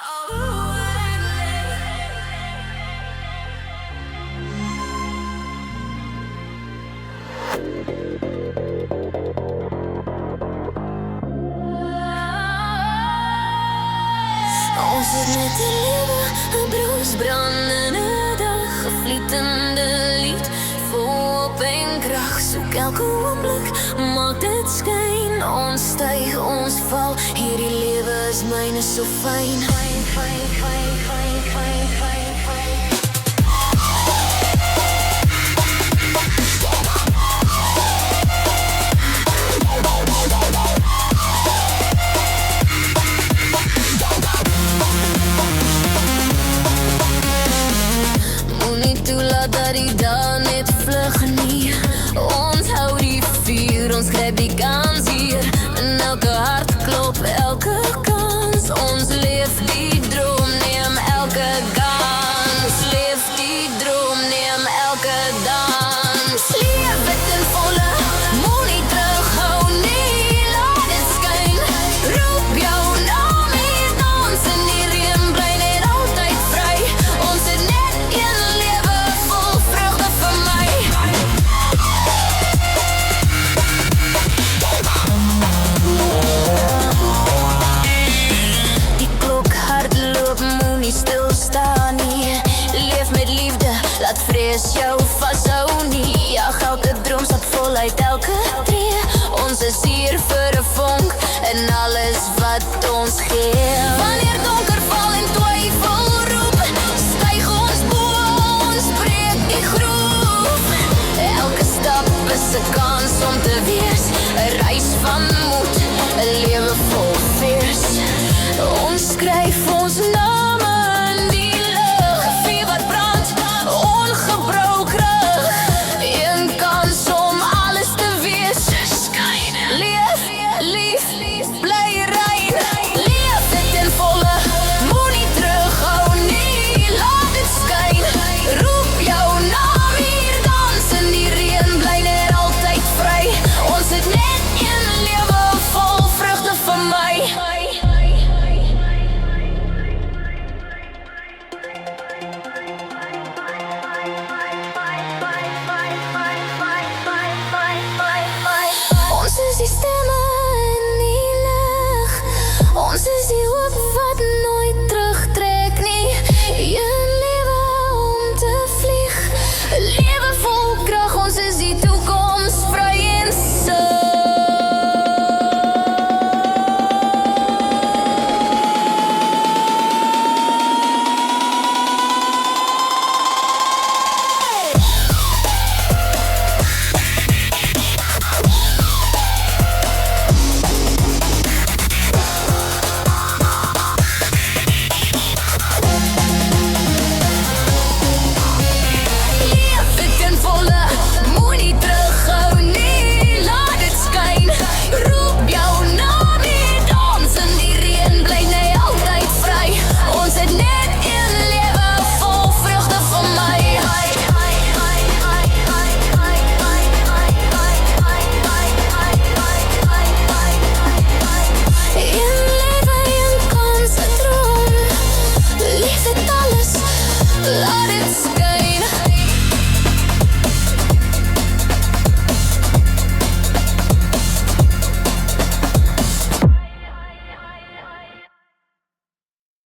Ons het met die lewe 'n brandende dag, 'n vlietende lied, vol hoop en krag. Soek elke oomblik, maak dit skyn. Ons styg, ons val, hierdie lewe is myne so fyn. Dat die dag net vlug nie. Ons hou die vuur, ons gryp die kans hier. En elke hart klop, elke kans. Ons leef die droom, neem elke kans. Leef die droom, neem elke dans. Leef het in volle, moet nie terughou nie. Laat dit skyn, roep jou naam hier. Dans in die reën, bly net altyd vry. Ons het net een lewe. Stilstaan nie, leef met liefde, laat vrees jou vashou nie. Jag elke droom, stap voluit elke tree. Ons is hier vir 'n vonk en alles wat ons gee. Wanneer donker val en twyfel roep, styg ons bo, ons breek die groef. Elke stap is 'n kans om te wees, 'n reis van moed, 'n lewe vol veers. Ons skryf ons naam